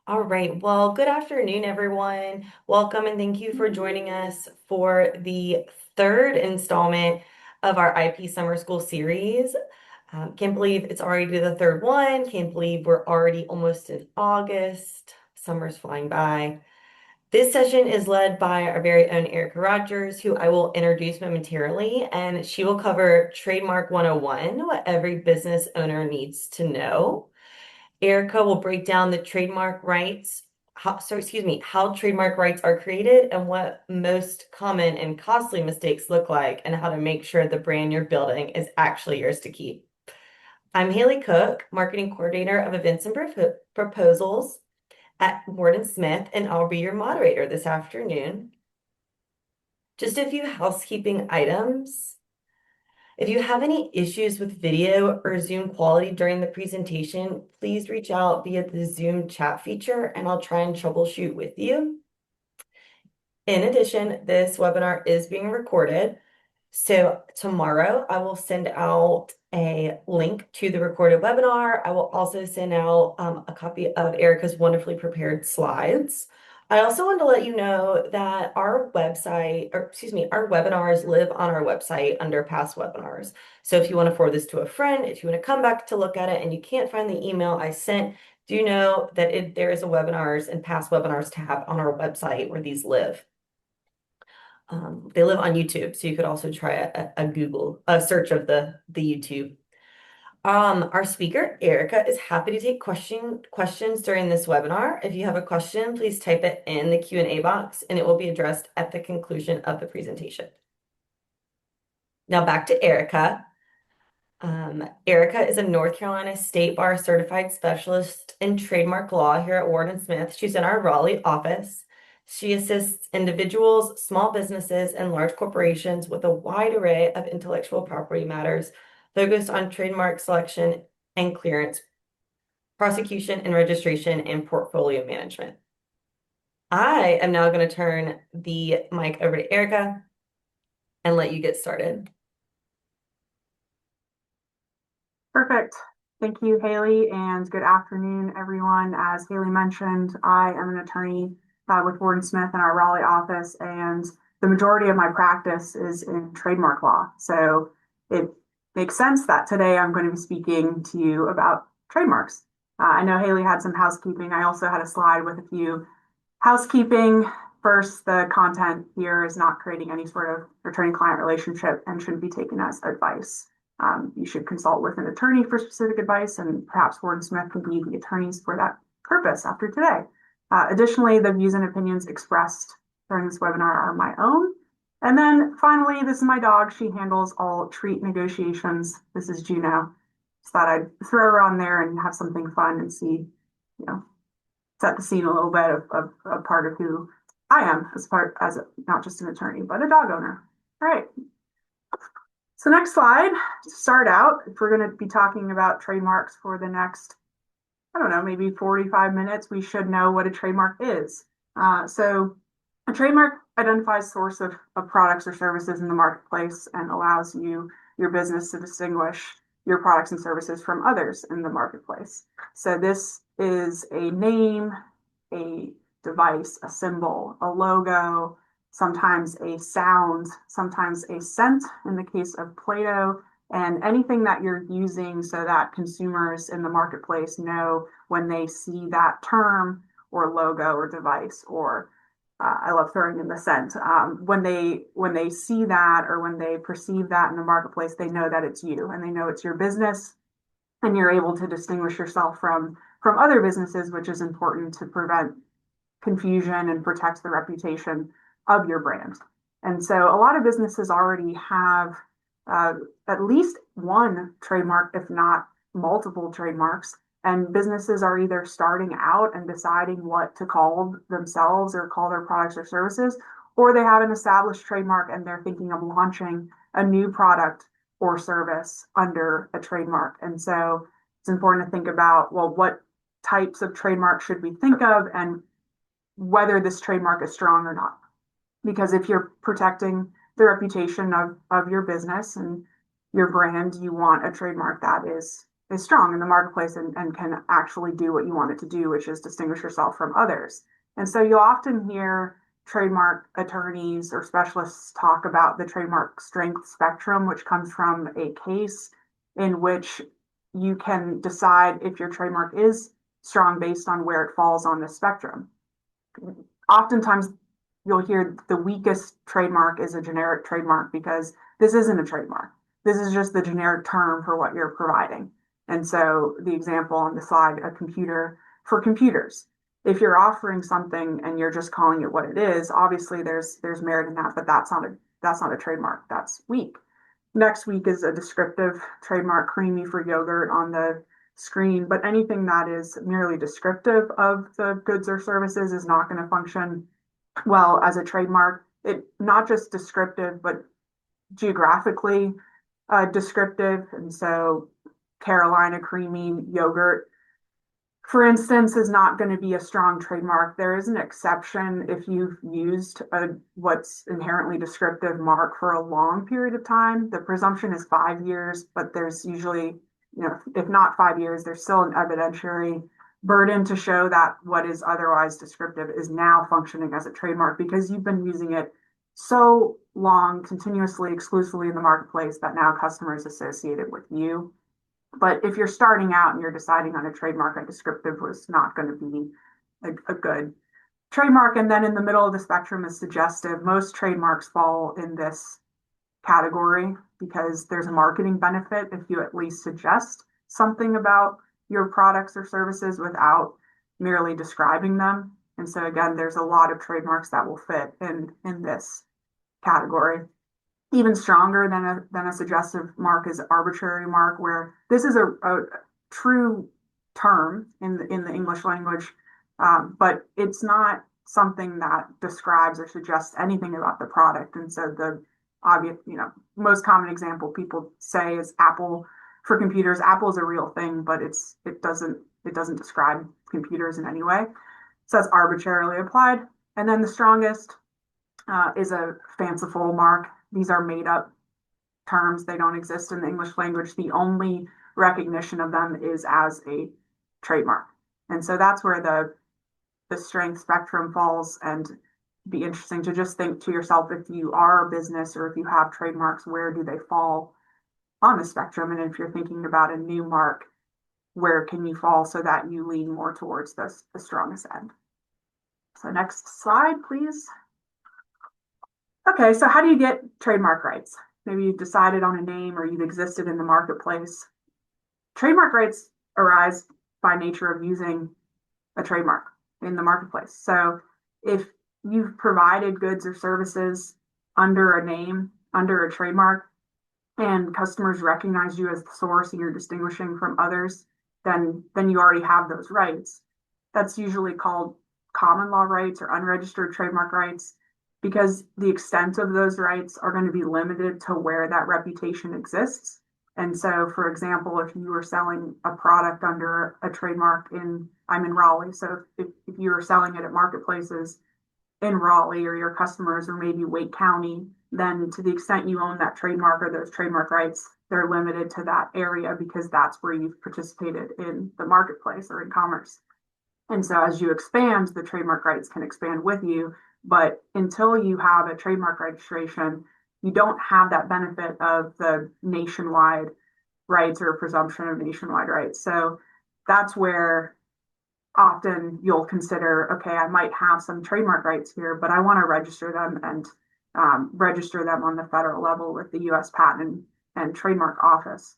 All right. Well, good afternoon, everyone. Welcome and thank you for joining us for the third installment of our IP Summer School series. Can't believe it's already the third one. Can't believe we're already almost in August. Summer's flying by. This session is led by our very own Erica Rogers, who I will introduce momentarily, and she will cover Trademark 101, what every business owner needs to know. Erica will break down the trademark rights, how trademark rights are created and what most common and costly mistakes look like, and how to make sure the brand you're building is actually yours to keep. I'm Haley Cook, Marketing Coordinator of Events and Proposals at Ward& Smith, and I'll be your moderator this afternoon. Just a few housekeeping items. If you have any issues with video or Zoom quality during the presentation, please reach out via the Zoom chat feature and I'll try and troubleshoot with you. In addition, this webinar is being recorded. So tomorrow I will send out a link to the recorded webinar. I will also send out a copy of Erica's wonderfully prepared slides. I also want to let you know that our website, or excuse me, our webinars live on our website under past webinars. So if you want to forward this to a friend, if you want to come back to look at it and you can't find the email I sent, do know that there is a webinars and past webinars tab on our website where these live. They live on YouTube, so you could also try a Google search of the YouTube. Our speaker, Erica, is happy to take questions during this webinar. If you have a question, please type it in the Q&A box and it will be addressed at the conclusion of the presentation. Now back to Erica. Erica is a North Carolina State Bar certified specialist in trademark law here at Ward& Smith. She's in our Raleigh office. She assists individuals, small businesses, and large corporations with a wide array of intellectual property matters focused on trademark selection and clearance, prosecution and registration, and portfolio management. I am now going to turn the mic over to Erica and let you get started. Perfect. Thank you, Haley, and good afternoon, everyone. As Haley mentioned, I am an attorney with Ward & Smith in our Raleigh office, and the majority of my practice is in trademark law. So it makes sense that today I'm going to be speaking to you about trademarks. I know Haley had some housekeeping. I also had a slide with a few housekeeping. First, the content here is not creating any sort of attorney-client relationship and shouldn't be taken as advice. You should consult with an attorney for specific advice, and perhaps Ward & Smith can be the attorneys for that purpose after today. Additionally, the views and opinions expressed during this webinar are my own. And then finally, this is my dog. She handles all treat negotiations. This is Juno. Just thought I'd throw her on there and have something fun and see, set the scene a little bit of a part of who I am as not just an attorney, but a dog owner. All right. So next slide, to start out, if we're going to be talking about trademarks for the next, maybe 45 minutes, we should know what a trademark is. So a trademark identifies source of products or services in the marketplace and allows your business to distinguish your products and services from others in the marketplace. So this is a name, a device, a symbol, a logo, sometimes a sound, sometimes a scent in the case of Play-Doh, and anything that you're using so that consumers in the marketplace know when they see that term or logo or device, or I love throwing in the scent. When they see that or when they perceive that in the marketplace, they know that it's you and they know it's your business, and you're able to distinguish yourself from other businesses, which is important to prevent confusion and protect the reputation of your brand. And so a lot of businesses already have at least one trademark, if not multiple trademarks. And businesses are either starting out and deciding what to call themselves or call their products or services, or they have an established trademark and they're thinking of launching a new product or service under a trademark. And so it's important to think about, well, what types of trademarks should we think of and whether this trademark is strong or not. Because if you're protecting the reputation of your business and your brand, you want a trademark that is is strong in the marketplace and can actually do what you want it to do, which is distinguish yourself from others. And so you'll often hear trademark attorneys or specialists talk about the trademark strength spectrum, which comes from a case in which you can decide if your trademark is strong based on where it falls on the spectrum. Oftentimes, you'll hear the weakest trademark is a generic trademark because this isn't a trademark. This is just the generic term for what you're providing. And so the example on the slide, a computer for computers. If you're offering something and you're just calling it what it is, obviously there's merit in that, but that's not a trademark. That's weak. Next week is a descriptive trademark, creamy for yogurt on the screen, but anything that is merely descriptive of the goods or services is not going to function well as a trademark. It not just descriptive, but geographically descriptive. And so Carolina creamy yogurt, for instance, is not going to be a strong trademark. There is an exception if you've used what's inherently descriptive mark for a long period of time. The presumption is 5 years, but there's usually, if not 5 years, there's still an evidentiary burden to show that what is otherwise descriptive is now functioning as a trademark because you've been using it so long, continuously, exclusively in the marketplace that now customers associate it with you. But if you're starting out and you're deciding on a trademark, a descriptive was not going to be a good trademark. And then in the middle of the spectrum is suggestive. Most trademarks fall in this category because there's a marketing benefit if you at least suggest something about your products or services without merely describing them. And so again, there's a lot of trademarks that will fit in this category. Even stronger than a suggestive mark is arbitrary mark, where this is a true term in the English language, but it's not something that describes or suggests anything about the product. And so the obvious, most common example people say is Apple for computers. Apple is a real thing, but it doesn't describe computers in any way. So that's arbitrarily applied. And then the strongest is a fanciful mark. These are made up terms. They don't exist in the English language. The only recognition of them is as a trademark. And so that's where the strength spectrum falls, and be interesting to just think to yourself, if you are a business or if you have trademarks, where do they fall on the spectrum? And if you're thinking about a new mark, where can you fall so that you lean more towards the strongest end? So next slide, please. Okay, so how do you get trademark rights? Maybe you've decided on a name or you've existed in the marketplace. Trademark rights arise by nature of using a trademark in the marketplace. So if you've provided goods or services under a name, under a trademark, and customers recognize you as the source and you're distinguishing from others, then you already have those rights. That's usually called common law rights or unregistered trademark rights, because the extent of those rights are going to be limited to where that reputation exists. And so, for example, if you were selling a product under a trademark I'm in Raleigh. So if you were selling it at marketplaces in Raleigh, or your customers are maybe Wake County, then to the extent you own that trademark or those trademark rights, they're limited to that area because that's where you've participated in the marketplace or in commerce. And so as you expand, the trademark rights can expand with you. But until you have a trademark registration, you don't have that benefit of the nationwide rights or presumption of nationwide rights. So that's where often you'll consider, okay, I might have some trademark rights here, but I want to register them and register them on the federal level with the U.S. Patent and Trademark Office.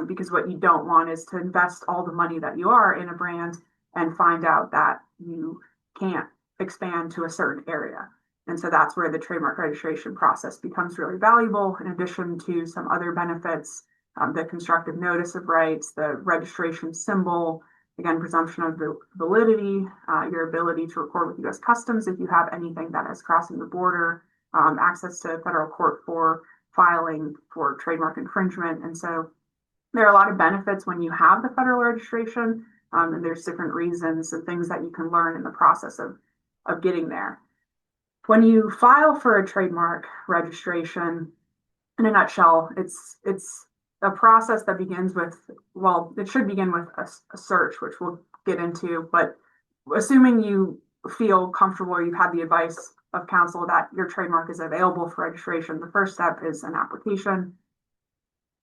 Because what you don't want is to invest all the money that you are in a brand and find out that you can't expand to a certain area. And so that's where the trademark registration process becomes really valuable, in addition to some other benefits, the constructive notice of rights, the registration symbol, again, presumption of validity, your ability to report with U.S. Customs if you have anything that is crossing the border, access to federal court for filing for trademark infringement. And so there are a lot of benefits when you have the federal registration, and there's different reasons and things that you can learn in the process of getting there. When you file for a trademark registration, in a nutshell, it's a process that begins with, well, it should begin with a search, which we'll get into, but assuming you feel comfortable, you've had the advice of counsel that your trademark is available for registration, the first step is an application.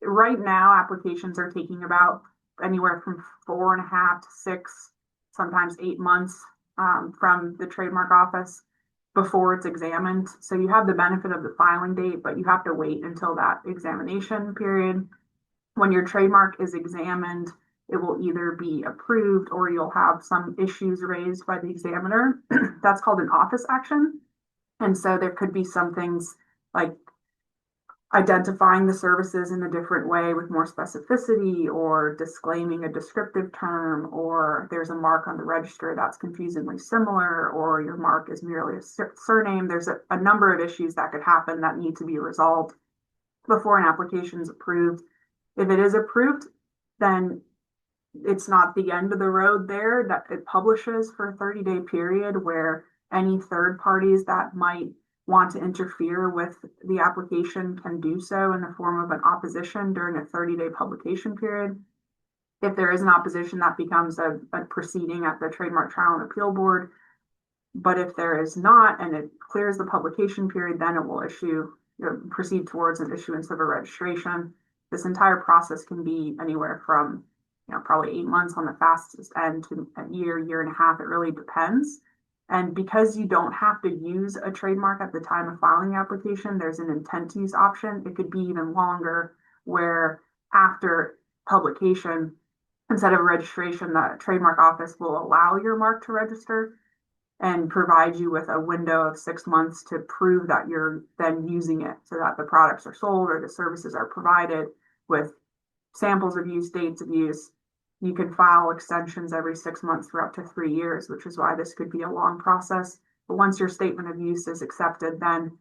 Right now, applications are taking about anywhere from 4.5 to 6, sometimes 8 months from the trademark office before it's examined. So you have the benefit of the filing date, but you have to wait until that examination period. When your trademark is examined, it will either be approved or you'll have some issues raised by the examiner. That's called an office action. And so there could be some things like identifying the services in a different way with more specificity, or disclaiming a descriptive term, or there's a mark on the register that's confusingly similar, or your mark is merely a surname. There's a number of issues that could happen that need to be resolved before an application is approved. If it is approved, then it's not the end of the road there. That it publishes for a 30-day period where any third parties that might want to interfere with the application can do so in the form of an opposition during a 30-day publication period. If there is an opposition, that becomes a proceeding at the Trademark Trial and Appeal Board. But if there is not, and it clears the publication period, then it will proceed towards an issuance of a registration. This entire process can be anywhere from, probably 8 months on the fastest end to a year and a half. It really depends. And because you don't have to use a trademark at the time of filing the application, there's an intent to use option. It could be even longer, where after publication, instead of registration, the trademark office will allow your mark to register and provide you with a window of 6 months to prove that you're then using it, so that the products are sold or the services are provided with samples of use, dates of use. You can file extensions every 6 months for up to 3 years, which is why this could be a long process. But once your statement of use is accepted, then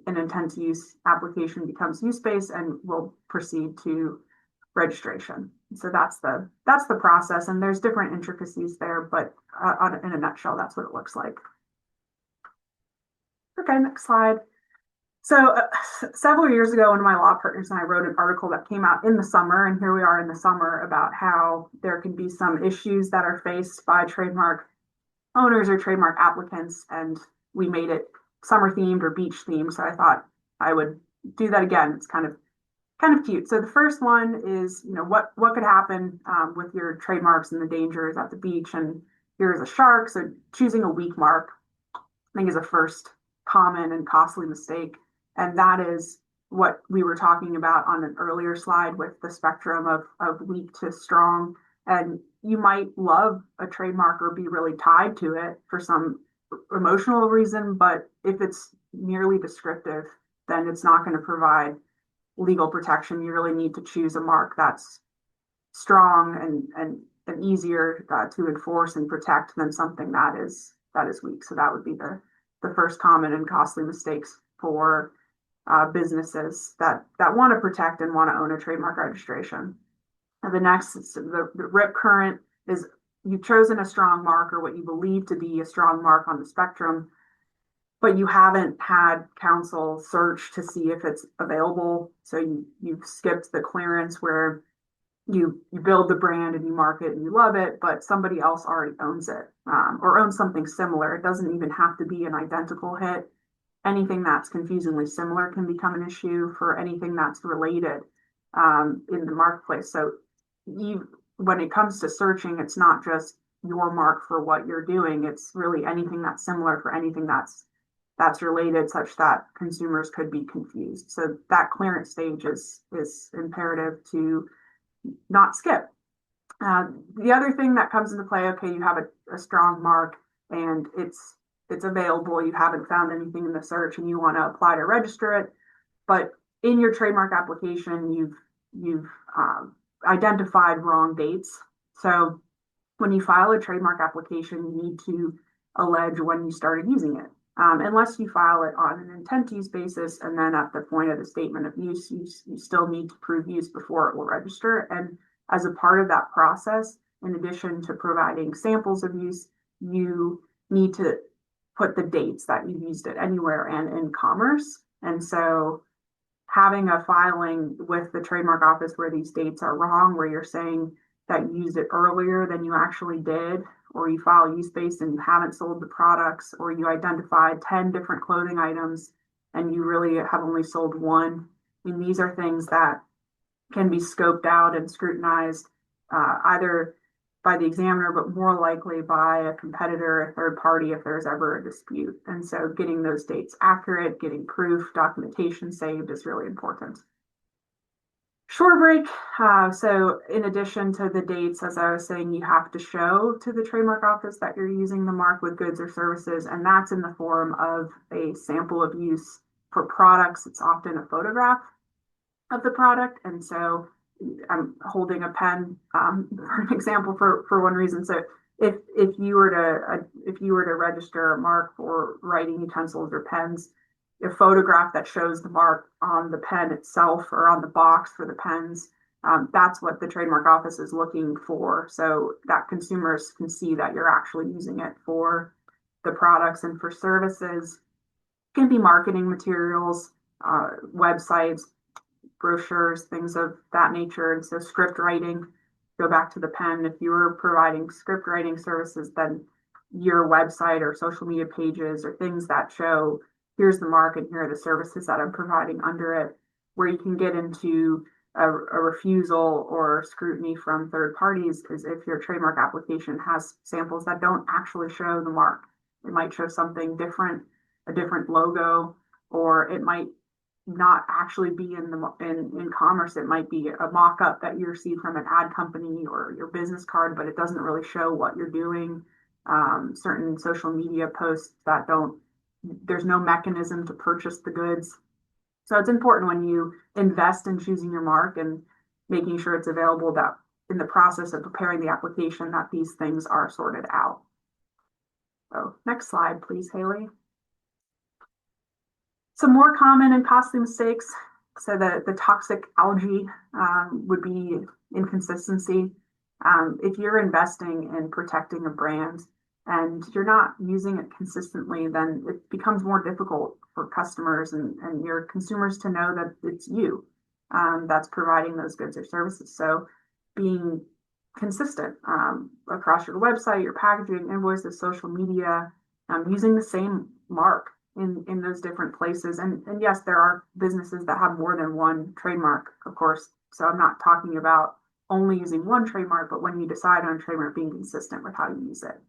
an intent to use application becomes use-based and will proceed to registration. So that's the process, and there's different intricacies there, but in a nutshell, that's what it looks like. Okay, next slide. So several years ago, one of my law partners and I wrote an article that came out in the summer, and here we are in the summer, about how there can be some issues that are faced by trademark owners or trademark applicants, and we made it summer themed or beach themed. So I thought I would do that again. It's kind of cute. So the first one is, what could happen with your trademarks and the dangers at the beach. And here's a shark. So choosing a weak mark, I think, is a first common and costly mistake. And that is what we were talking about on an earlier slide with the spectrum of weak to strong. And you might love a trademark or be really tied to it for some emotional reason, but if it's merely descriptive, then it's not going to provide legal protection. You really need to choose a mark that's strong and easier to enforce and protect than something that is weak. So that would be the first common and costly mistakes for businesses that want to protect and want to own a trademark registration. And the next is the rip current is, you've chosen a strong mark, or what you believe to be a strong mark on the spectrum, but you haven't had counsel search to see if it's available. So you've skipped the clearance where you build the brand and you market and you love it, but somebody else already owns it, or owns something similar. It doesn't even have to be an identical hit. Anything that's confusingly similar can become an issue for anything that's related in the marketplace. So when it comes to searching, it's not just your mark for what you're doing. It's really anything that's similar for anything that's related, such that consumers could be confused. So that clearance stage is imperative to not skip. The other thing that comes into play, okay, you have a strong mark and it's available. You haven't found anything in the search and you want to apply to register it, but in your trademark application, you've identified wrong dates. So when you file a trademark application, you need to allege when you started using it. Unless you file it on an intent to use basis, and then at the point of the statement of use, you still need to prove use before it will register. And as a part of that process, in addition to providing samples of use, you need to put the dates that you used it anywhere and in commerce. And so having a filing with the trademark office where these dates are wrong, where you're saying that you used it earlier than you actually did, or you file use based and you haven't sold the products, or you identified 10 different clothing items and you really have only sold one. I mean, these are things that can be scoped out and scrutinized either by the examiner, but more likely by a competitor, a third party, if there's ever a dispute. And so getting those dates accurate, getting proof, documentation saved is really important. Short break. So in addition to the dates, as I was saying, you have to show to the trademark office that you're using the mark with goods or services, and that's in the form of a sample of use. For products, it's often a photograph of the product. And so I'm holding a pen for an example for one reason. So if you were to register a mark for writing utensils or pens, a photograph that shows the mark on the pen itself or on the box for the pens, that's what the trademark office is looking for, so that consumers can see that you're actually using it for the products. And for services, it can be marketing materials, websites, brochures, things of that nature. And so script writing, go back to the pen. If you were providing script writing services, then your website or social media pages or things that show here's the mark and here are the services that I'm providing under it, where you can get into a refusal or scrutiny from third parties is if your trademark application has samples that don't actually show the mark. It might show something different, a different logo, or it might not actually be in commerce. It might be a mock-up that you receive from an ad company or your business card, but it doesn't really show what you're doing. Certain social media posts that don't, there's no mechanism to purchase the goods. So it's important when you invest in choosing your mark and making sure it's available, that in the process of preparing the application that these things are sorted out. So next slide, please, Haley. Some more common and costly mistakes. So the toxic algae would be inconsistency. If you're investing in protecting a brand and you're not using it consistently, then it becomes more difficult for customers and your consumers to know that it's you that's providing those goods or services. So being consistent across your website, your packaging, invoices, social media, using the same mark in those different places. And yes, there are businesses that have more than one trademark, of course. So I'm not talking about only using one trademark, but when you decide on a trademark, being consistent with how you use it.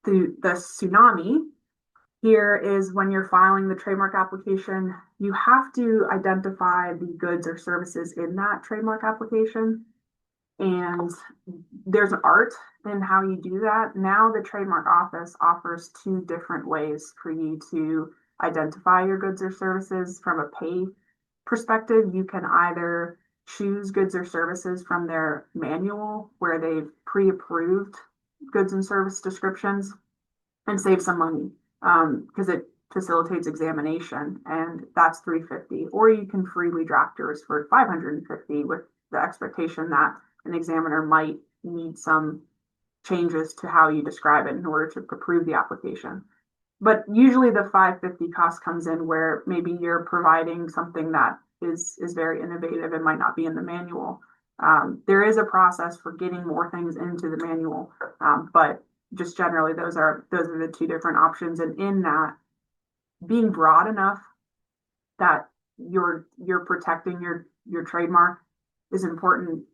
The tsunami here is when you're filing the trademark application, you have to identify the goods or services in that trademark application. And there's an art in how you do that. Now the trademark office offers two different ways for you to identify your goods or services. From a pay perspective, you can either choose goods or services from their manual where they've pre-approved goods and service descriptions and save some money because it facilitates examination, and that's $350. Or you can freely draft yours for $550 with the expectation that an examiner might need some changes to how you describe it in order to approve the application. But usually the $550 cost comes in where maybe you're providing something that is very innovative and might not be in the manual. There is a process for getting more things into the manual, but just generally those are the two different options. And in that, being broad enough that you're protecting your trademark is important,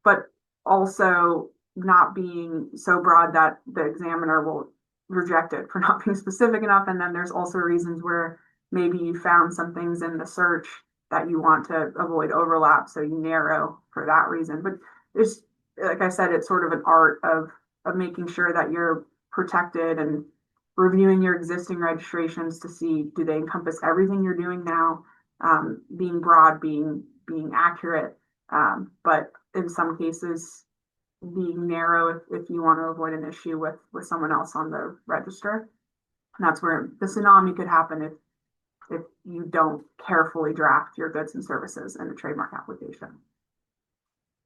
but also not being so broad that the examiner will reject it for not being specific enough. And then there's also reasons where maybe you found some things in the search that you want to avoid overlap, so you narrow for that reason. But it's, like I said, it's sort of an art of making sure that you're protected and reviewing your existing registrations to see, do they encompass everything you're doing now, being broad, being accurate, but in some cases being narrow if you want to avoid an issue with someone else on the register. And that's where the tsunami could happen if you don't carefully draft your goods and services in the trademark application.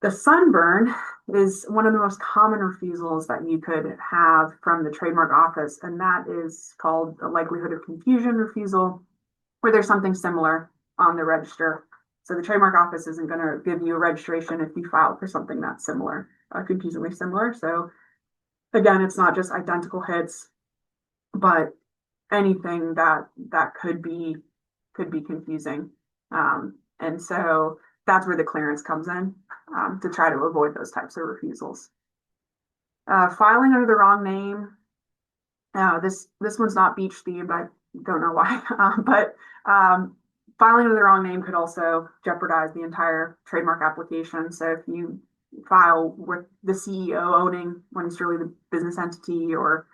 The sunburn is one of the most common refusals that you could have from the trademark office, and that is called the likelihood of confusion refusal. where there's something similar on the register. So the trademark office isn't going to give you a registration if you filed for something that's similar, confusingly similar. So again, it's not just identical hits, but anything that could be confusing. And so that's where the clearance comes in, to try to avoid those types of refusals. Filing under the wrong name. This one's not beach themed. I don't know why, but filing under the wrong name could also jeopardize the entire trademark application. So if you file with the CEO owning when it's really the business entity, or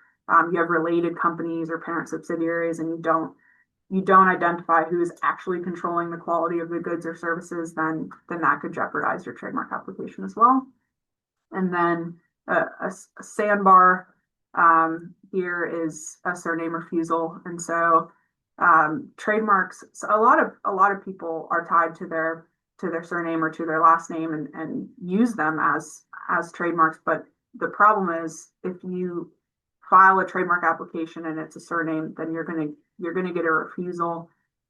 you have related companies or parent subsidiaries, and you don't identify who is actually controlling the quality of the goods or services, then that could jeopardize your trademark application as well. And then a sandbar here is a surname refusal, and so trademarks. So a lot of people are tied to their surname or to their last name, and use them as trademarks. But the problem is, if you file a trademark application and it's a surname, then you're gonna get a refusal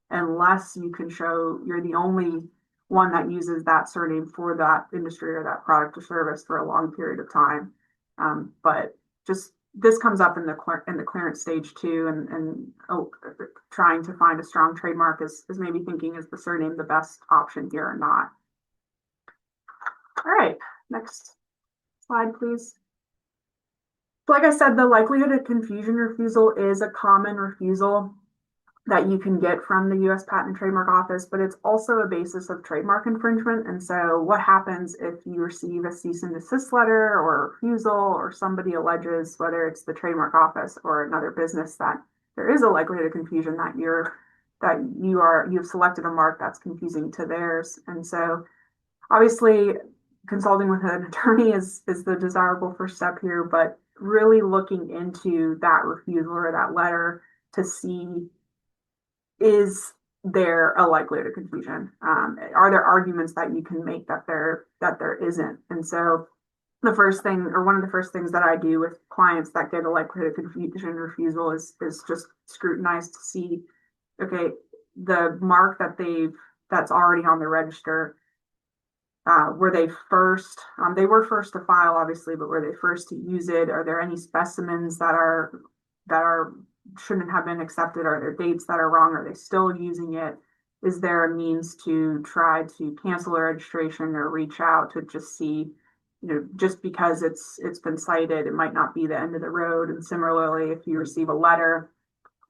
unless you can show you're the only one that uses that surname for that industry or that product or service for a long period of time. But just this comes up in the clearance stage too, and trying to find a strong trademark is maybe thinking, is the surname the best option here or not? All right, next slide, please. Like I said, the likelihood of confusion refusal is a common refusal that you can get from the US Patent and Trademark Office, but it's also a basis of trademark infringement. And so what happens if you receive a cease and desist letter or a refusal, or somebody alleges, whether it's the trademark office or another business, that there is a likelihood of confusion, you've selected a mark that's confusing to theirs. And so obviously consulting with an attorney is the desirable first step here, but really looking into that refusal or that letter to see, is there a likelihood of confusion? Are there arguments that you can make that there isn't? And so the first thing, or one of the first things that I do with clients that get a likelihood of confusion refusal, is just scrutinize to see, okay, the mark that's already on the register, were they first, they were first to file, obviously, but were they first to use it? Are there any specimens that are shouldn't have been accepted? Are there dates that are wrong? Are they still using it? Is there a means to try to cancel a registration or reach out to just see, just because it's been cited, it might not be the end of the road. And similarly, if you receive a letter,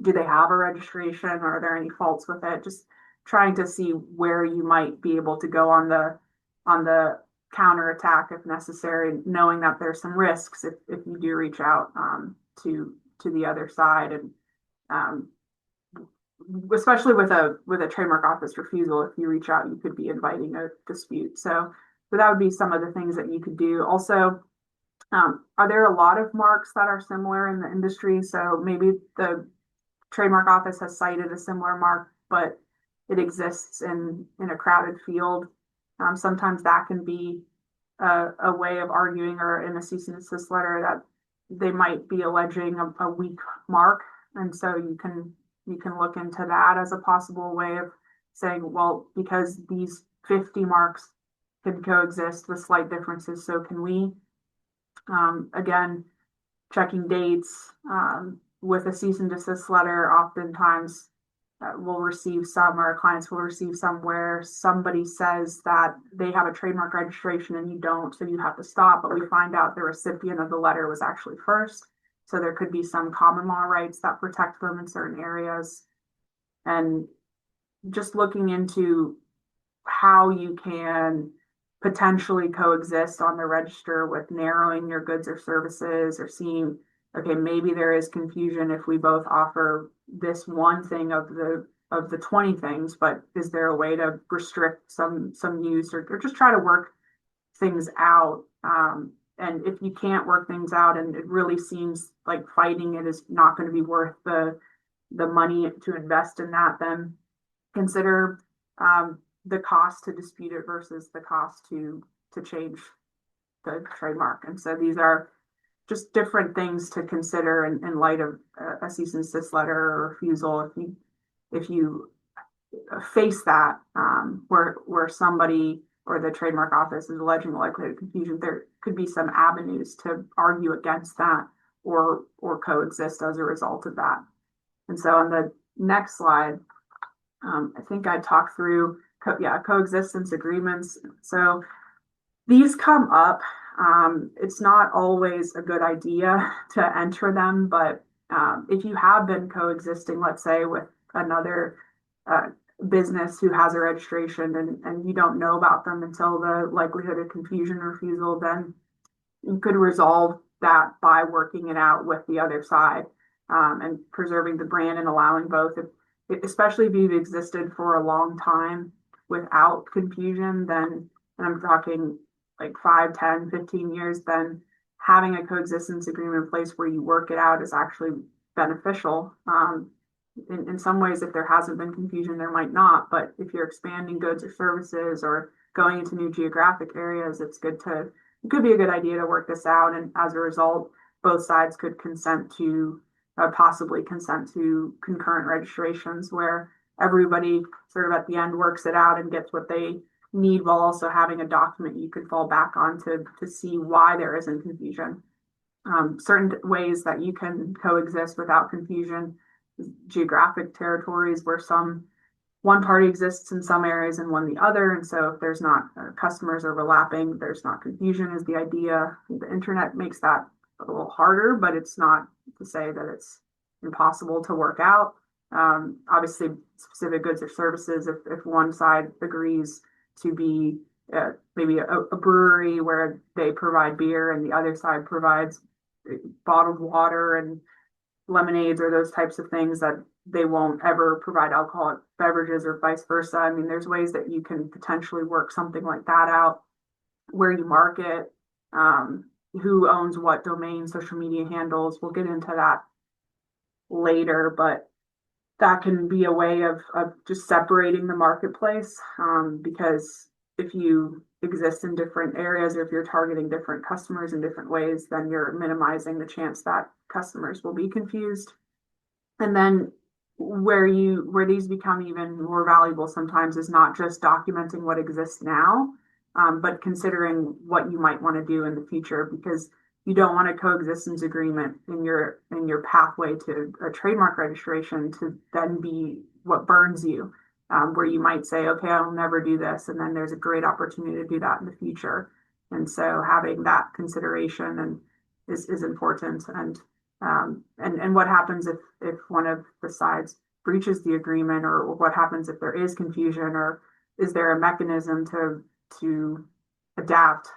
do they have a registration? Are there any faults with it? Just trying to see where you might be able to go on the counterattack if necessary, knowing that there's some risks if you do reach out to the other side. And um, especially with a trademark office refusal, if you reach out, you could be inviting a dispute. So that would be some of the things that you could do. Also, are there a lot of marks that are similar in the industry? So maybe the trademark office has cited a similar mark, but it exists in a crowded field. Sometimes that can be a way of arguing, or in a cease and desist letter, that they might be alleging a weak mark. And so you can look into that as a possible way of saying, well, because these 50 marks can coexist with slight differences, so can we. Again, checking dates, with a cease and desist letter, oftentimes we'll receive some, our clients will receive some, where somebody says that they have a trademark registration and you don't, so you have to stop. But we find out the recipient of the letter was actually first. So there could be some common law rights that protect them in certain areas. And just looking into how you can potentially coexist on the register with narrowing your goods or services, or seeing, okay, maybe there is confusion if we both offer this one thing of the 20 things, but is there a way to restrict some use, or just try to work things out? And if you can't work things out, and it really seems like fighting it is not going to be worth the money to invest in that, then consider the cost to dispute it versus the cost to change the trademark. And so these are just different things to consider in light of a cease and desist letter or refusal. If you face that, where somebody or the trademark office is alleging the likelihood of confusion, there could be some avenues to argue against that or coexist as a result of that. And so on the next slide, I think I talked through coexistence agreements. So these come up. It's not always a good idea to enter them, but if you have been coexisting, let's say with another uh, business who has a registration and you don't know about them until the likelihood of confusion refusal, then you could resolve that by working it out with the other side, and preserving the brand and allowing both. Especially if you've existed for a long time without confusion, then, and I'm talking like 5, 10, 15 years, then having a coexistence agreement in place where you work it out is actually beneficial. In some ways, if there hasn't been confusion, there might not. But if you're expanding goods or services or going into new geographic areas, it could be a good idea to work this out. And as a result, both sides could possibly consent to concurrent registrations where everybody sort of at the end works it out and gets what they need while also having a document you could fall back on to see why there isn't confusion. Certain ways that you can coexist without confusion, geographic territories where one party exists in some areas and one the other. And so if there's not customers overlapping, there's not confusion is the idea. The internet makes that a little harder, but it's not to say that it's impossible to work out. Obviously, specific goods or services, if one side agrees to be maybe a brewery where they provide beer and the other side provides bottled water and lemonades or those types of things, that they won't ever provide alcoholic beverages or vice versa. I mean, there's ways that you can potentially work something like that out, where you market, who owns what domain, social media handles. We'll get into that later, but that can be a way of just separating the marketplace, because if you exist in different areas or if you're targeting different customers in different ways, then you're minimizing the chance that customers will be confused. And then where these become even more valuable sometimes is not just documenting what exists now, but considering what you might want to do in the future, because you don't want a coexistence agreement in your pathway to a trademark registration to then be what burns you, where you might say, okay, I'll never do this, and then there's a great opportunity to do that in the future. And so having that consideration and is important. And what happens if one of the sides breaches the agreement, or what happens if there is confusion, or is there a mechanism to adapt,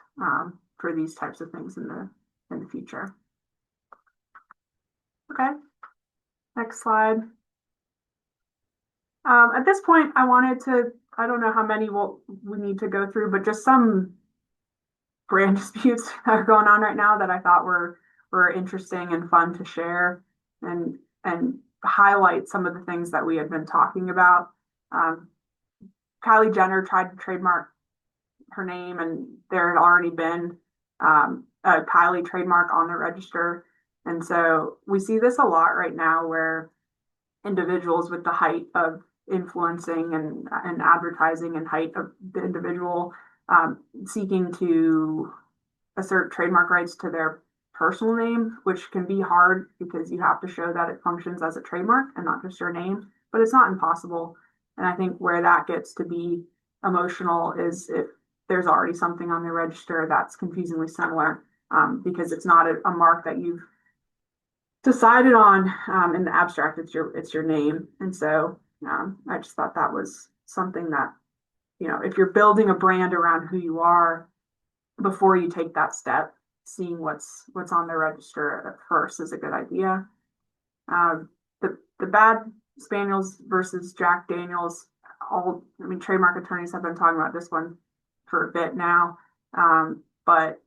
for these types of things in the future. Okay, next slide. At this point, I don't know how many we need to go through, but just some brand disputes that are going on right now that I thought were interesting and fun to share and highlight some of the things that we had been talking about. Kylie Jenner tried to trademark her name, and there had already been a Kylie trademark on the register. And so we see this a lot right now, where individuals with the height of influencing and advertising and height of the individual, seeking to assert trademark rights to their personal name, which can be hard because you have to show that it functions as a trademark and not just your name, but it's not impossible. And I think where that gets to be emotional is if there's already something on the register that's confusingly similar, because it's not a mark that you've decided on, in the abstract. It's your name. And so I just thought that was something that, if you're building a brand around who you are, before you take that step, seeing what's on the register at first is a good idea. The bad spaniels versus Jack Daniels, trademark attorneys have been talking about this one for a bit now. But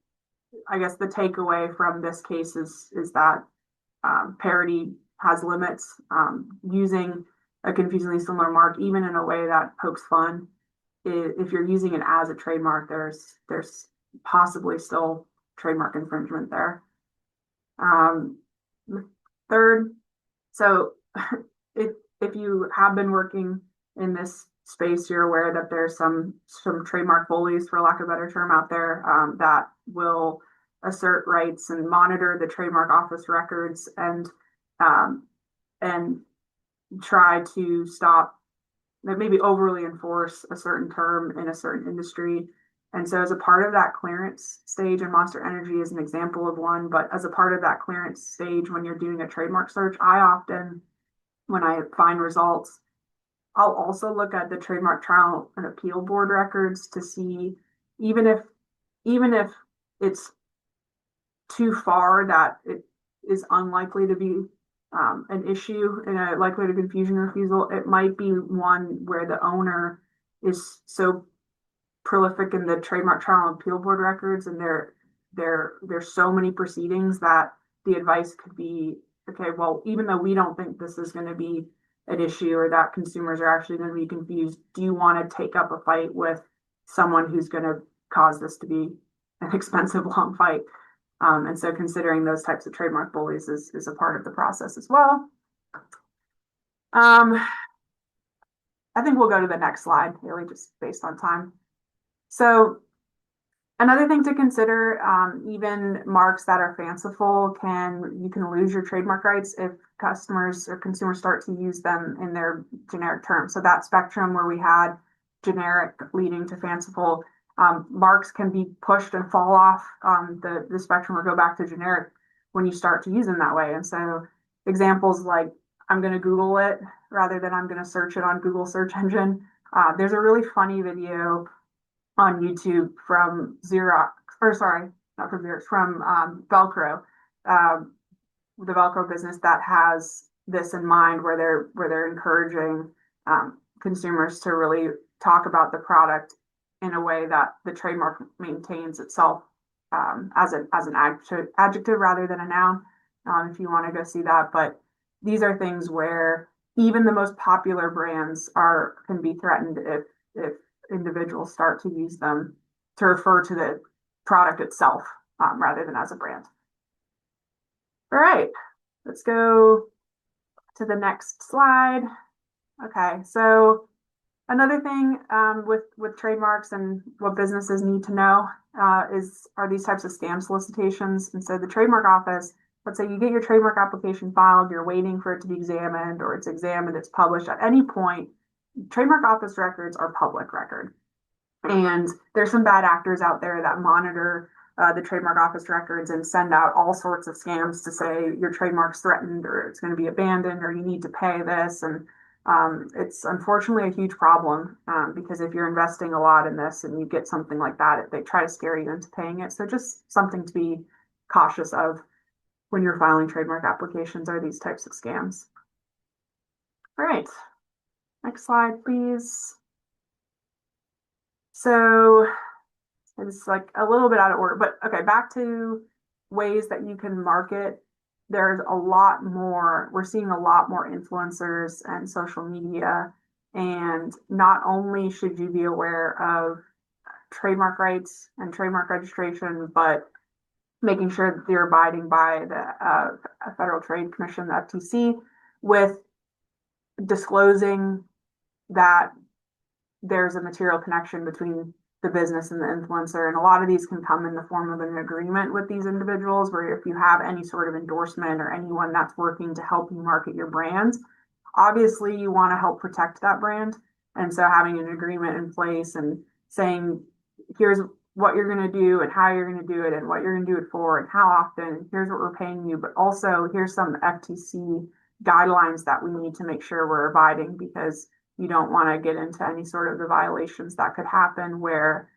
I guess the takeaway from this case is that parody has limits. Using a confusingly similar mark, even in a way that pokes fun, if you're using it as a trademark, there's possibly still trademark infringement there. Third, so if you have been working in this space, you're aware that there's some trademark bullies, for lack of a better term, out there that will assert rights and monitor the trademark office records um, and try to stop, maybe overly enforce a certain term in a certain industry. And so, as a part of that clearance stage, and Monster Energy is an example of one, but as a part of that clearance stage, when you're doing a trademark search, I often, when I find results, I'll also look at the Trademark Trial and Appeal Board records to see, even if even if it's too far that it is unlikely to be an issue and a likely to confusion refusal, it might be one where the owner is so prolific in the Trademark Trial and Appeal Board records, and there's so many proceedings that the advice could be, okay, well, even though we don't think this is going to be an issue or that consumers are actually going to be confused, do you want to take up a fight with someone who's going to cause this to be an expensive, long fight? And so considering those types of trademark bullies is a part of the process as well. Um, I think we'll go to the next slide, really just based on time. So another thing to consider, even marks that are fanciful, you can lose your trademark rights if customers or consumers start to use them in their generic terms. So that spectrum where we had generic leading to fanciful, marks can be pushed and fall off the spectrum or go back to generic when you start to use them that way. And so examples like, I'm going to Google it rather than I'm going to search it on Google search engine. There's a really funny video on YouTube from Xerox, or sorry, not from Xerox, from Velcro, um, the Velcro business that has this in mind, where they're encouraging consumers to really talk about the product in a way that the trademark maintains itself as an adjective rather than a noun. If you want to go see that, but these are things where even the most popular brands are can be threatened if individuals start to use them to refer to the product itself rather than as a brand. All right, let's go to the next slide. Okay, so another thing with trademarks and what businesses need to know are these types of scam solicitations. And so the trademark office, let's say you get your trademark application filed, you're waiting for it to be examined, or it's examined, it's published. At any point, trademark office records are public record. And there's some bad actors out there that monitor the trademark office records and send out all sorts of scams to say your trademark's threatened or it's going to be abandoned or you need to pay this. And it's unfortunately a huge problem because if you're investing a lot in this and you get something like that, they try to scare you into paying it. So just something to be cautious of when you're filing trademark applications are these types of scams. All right, next slide, please. So it's like a little bit out of order, but okay, back to ways that you can market. There's a lot more, we're seeing a lot more influencers and social media. And not only should you be aware of trademark rights and trademark registration, but making sure that you're abiding by the Federal Trade Commission, the FTC, with disclosing that there's a material connection between the business and the influencer. And a lot of these can come in the form of an agreement with these individuals, where if you have any sort of endorsement or anyone that's working to help you market your brand, obviously you want to help protect that brand. And so having an agreement in place and saying, here's what you're going to do and how you're going to do it and what you're going to do it for and how often, here's what we're paying you, but also here's some FTC guidelines that we need to make sure we're abiding, because you don't want to get into any sort of the violations that could happen where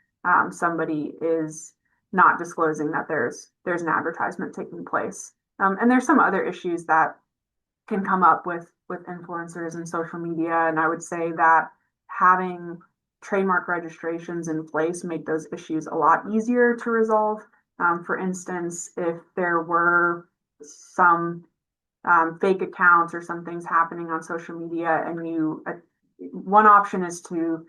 somebody is not disclosing that there's an advertisement taking place. And there's some other issues that can come up with influencers and social media. And I would say that having trademark registrations in place make those issues a lot easier to resolve. For instance, if there were some fake accounts or some things happening on social media, and one option is to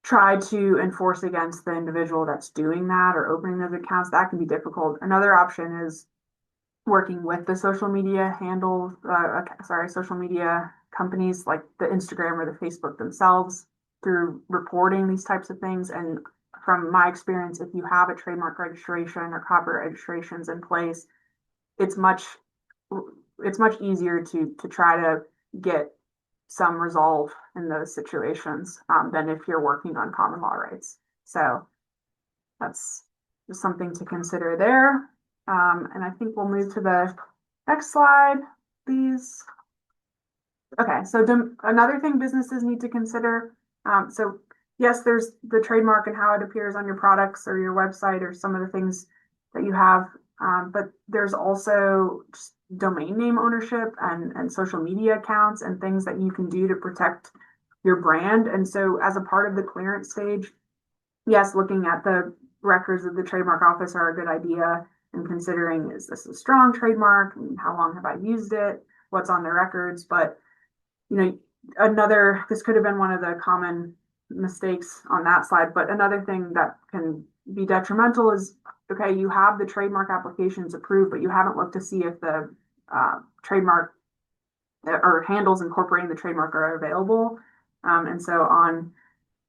try to enforce against the individual that's doing that or opening those accounts. That can be difficult. Another option is working with the social media social media companies like the Instagram or the Facebook themselves through reporting these types of things. And from my experience, if you have a trademark registration or copyright registrations in place, it's much it's much easier to try to get some resolve in those situations than if you're working on common law rights. So that's just something to consider there. And I think we'll move to the next slide, please. Okay, so another thing businesses need to consider. So yes, there's the trademark and how it appears on your products or your website or some of the things that you have. But there's also just domain name ownership and social media accounts and things that you can do to protect your brand. And so as a part of the clearance stage, yes, looking at the records of the trademark office are a good idea, and considering, is this a strong trademark and how long have I used it? What's on the records? But this could have been one of the common mistakes on that slide, but another thing that can be detrimental is, okay, you have the trademark applications approved, but you haven't looked to see if the trademark or handles incorporating the trademark are available. And so on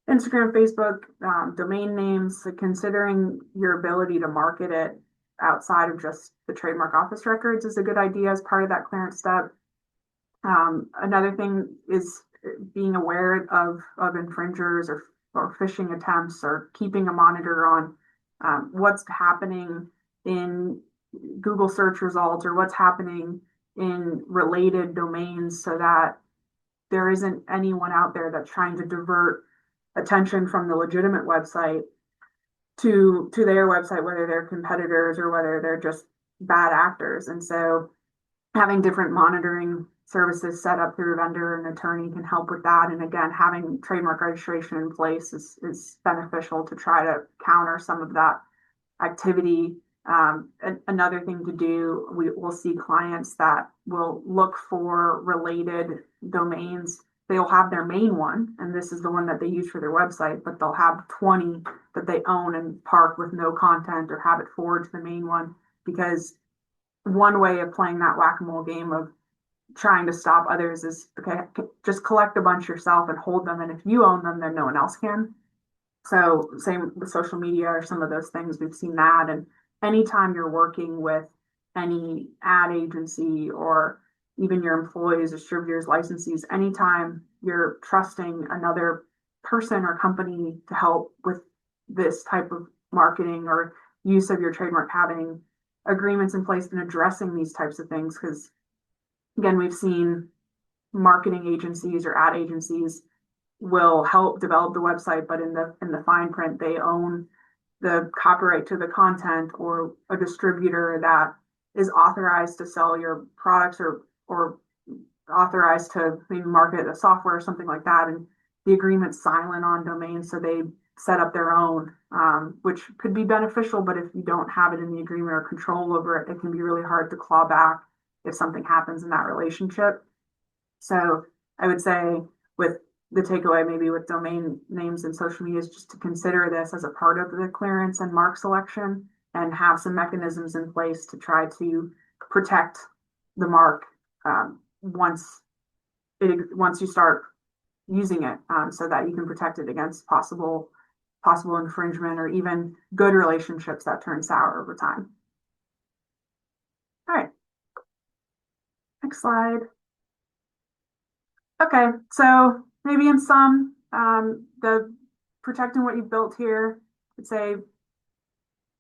Instagram, Facebook, domain names, so considering your ability to market it outside of just the trademark office records is a good idea as part of that clearance step. Another thing is being aware of infringers or phishing attempts, or keeping a monitor on what's happening in Google search results or what's happening in related domains, so that there isn't anyone out there that's trying to divert attention from the legitimate website to their website, whether they're competitors or whether they're just bad actors. And so having different monitoring services set up through a vendor and attorney can help with that. And again, having trademark registration in place is beneficial to try to counter some of that activity. Another thing to do, we will see clients that will look for related domains. They'll have their main one, and this is the one that they use for their website, but they'll have 20 that they own and park with no content, or have it forward to the main one, because one way of playing that whack-a-mole game of trying to stop others is, okay, just collect a bunch yourself and hold them, and if you own them, then no one else can. So same with social media or some of those things, we've seen that. And anytime you're working with any ad agency or even your employees, distributors, licensees, anytime you're trusting another person or company to help with this type of marketing or use of your trademark, having agreements in place and addressing these types of things. Because again, we've seen marketing agencies or ad agencies will help develop the website, but in the fine print, they own the copyright to the content, or a distributor that is authorized to sell your products, or authorized to maybe market a software or something like that. And the agreement's silent on domains, so they set up their own, which could be beneficial, but if you don't have it in the agreement or control over it, it can be really hard to claw back if something happens in that relationship. So I would say, with the takeaway maybe with domain names and social media, is just to consider this as a part of the clearance and mark selection, and have some mechanisms in place to try to protect the mark once you start using it, so that you can protect it against possible infringement, or even good relationships that turn sour over time. All right, next slide. Okay, so maybe in sum, the protecting what you've built here, I'd say,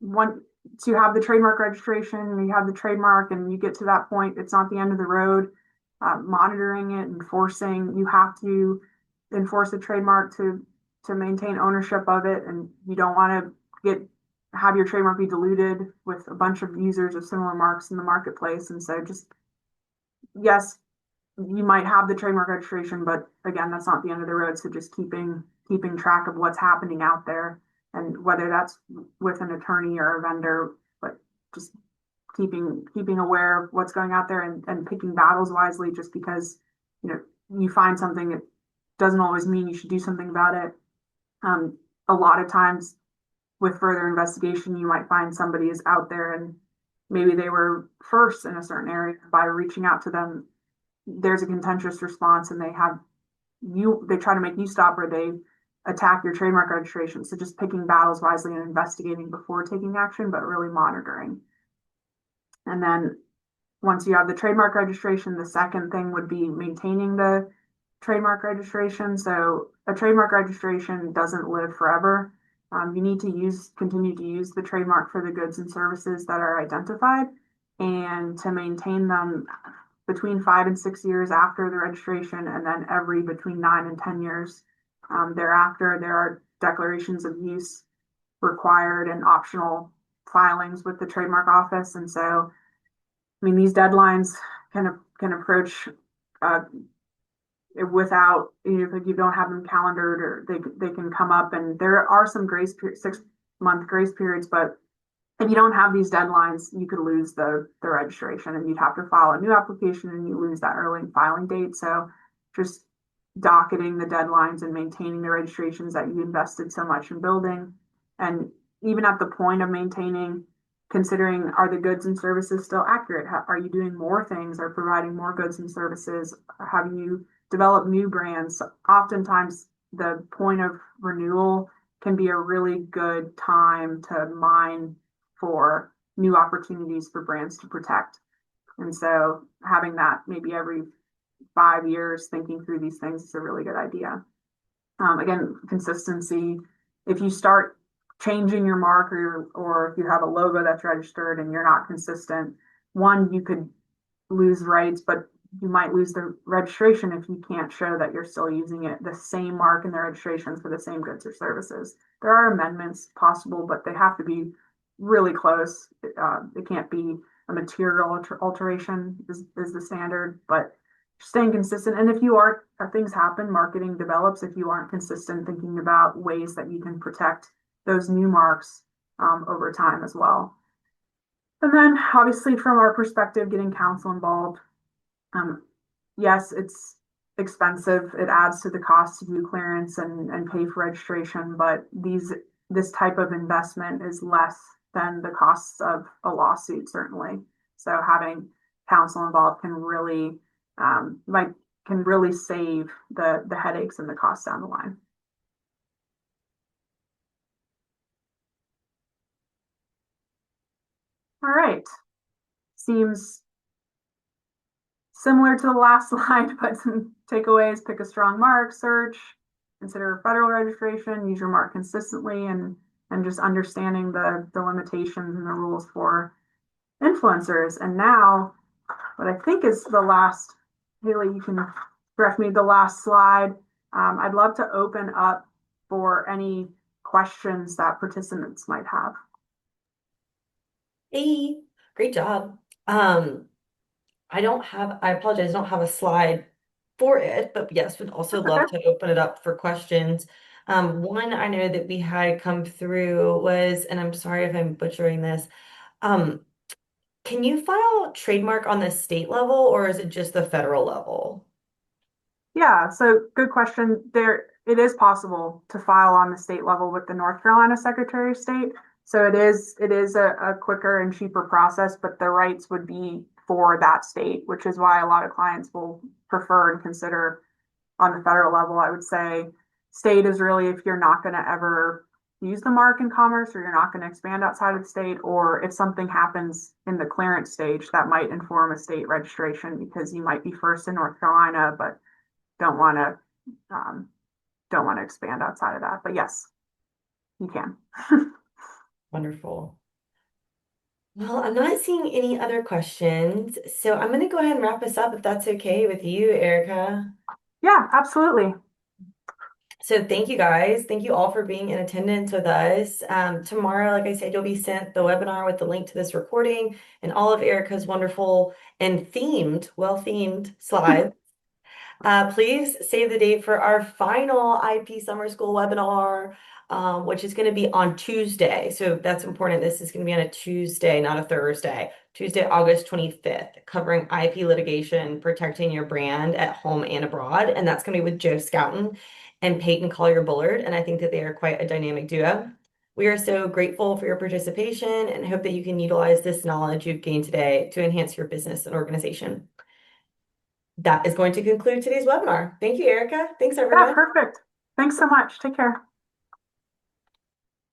once you have the trademark registration, you have the trademark, and you get to that point, it's not the end of the road. Monitoring it, enforcing, you have to enforce a trademark to maintain ownership of it, and you don't want to have your trademark be diluted with a bunch of users of similar marks in the marketplace. And so just, yes, you might have the trademark registration, but again, that's not the end of the road. So just keeping track of what's happening out there, and whether that's with an attorney or a vendor, but just keeping aware of what's going out there, and picking battles wisely. Just because you find something, it doesn't always mean you should do something about it. A lot of times with further investigation, you might find somebody is out there and maybe they were first in a certain area. By reaching out to them, there's a contentious response and they try to make you stop or they attack your trademark registration. So just picking battles wisely and investigating before taking action, but really monitoring. And then once you have the trademark registration, the second thing would be maintaining the trademark registration. So a trademark registration doesn't live forever. You need to continue to use the trademark for the goods and services that are identified and to maintain them between 5 and 6 years after the registration, and then every between 9 and 10 years thereafter. There are declarations of use required and optional filings with the trademark office. And so, I mean, these deadlines can approach without, if you don't have them calendared, or they can come up, and there are some 6 month grace periods, but if you don't have these deadlines, you could lose the registration and you'd have to file a new application and you lose that early filing date. So just docketing the deadlines and maintaining the registrations that you invested so much in building. And even at the point of maintaining, considering, are the goods and services still accurate? Are you doing more things or providing more goods and services? Have you developed new brands? Oftentimes the point of renewal can be a really good time to mine for new opportunities for brands to protect. And so having that maybe every 5 years, thinking through these things is a really good idea. Again, consistency. If you start changing your mark, or if you have a logo that's registered and you're not consistent, one, you could lose rights, but you might lose the registration if you can't show that you're still using the same mark in the registration for the same goods or services. There are amendments possible, but they have to be really close. It can't be a material alteration is the standard, but staying consistent. And if you are, things happen, marketing develops. If you aren't consistent, thinking about ways that you can protect those new marks over time as well. And then obviously from our perspective, getting counsel involved. Yes, it's expensive. It adds to the cost to do clearance and pay for registration, but this type of investment is less than the costs of a lawsuit, certainly. So having counsel involved can really save the headaches and the costs down the line. All right. Seems similar to the last slide, but some takeaways: pick a strong mark, search, consider federal registration, use your mark consistently, and just understanding the limitations and the rules for influencers. And now, what I think is the last, Haley, you can correct me, the last slide. I'd love to open up for any questions that participants might have. Hey, great job. I apologize, I don't have a slide for it, but yes, would also That's love okay. to open it up for questions. One I know that we had come through was, and I'm sorry if I'm butchering this, um, can you file trademark on the state level or is it just the federal level? Yeah, so good question. It is possible to file on the state level with the North Carolina Secretary of State. So it is a quicker and cheaper process, but the rights would be for that state, which is why a lot of clients will prefer and consider on the federal level. I would say state is really if you're not going to ever use the mark in commerce, or you're not going to expand outside of the state, or if something happens in the clearance stage that might inform a state registration because you might be first in North Carolina, but don't want to don't want to expand outside of that. But yes, you can. Wonderful. Well, I'm not seeing any other questions, so I'm going to go ahead and wrap us up if that's okay with you, Erica. Yeah, absolutely. So thank you guys. Thank you all for being in attendance with us. Tomorrow, like I said, you'll be sent the webinar with the link to this recording and all of Erica's wonderful and well-themed slides. Please save the date for our final IP Summer School webinar, which is going to be on Tuesday. So that's important. This is going to be on a Tuesday, not a Thursday. Tuesday, August 25th, covering IP litigation, protecting your brand at home and abroad. And that's going to be with Joe Scouten and Peyton Collier-Bullard. And I think that they are quite a dynamic duo. We are so grateful for your participation and hope that you can utilize this knowledge you've gained today to enhance your business and organization. that is going to conclude today's webinar. Thank you, Erica. Thanks, Yeah, everyone. perfect. Thanks so much. Take care.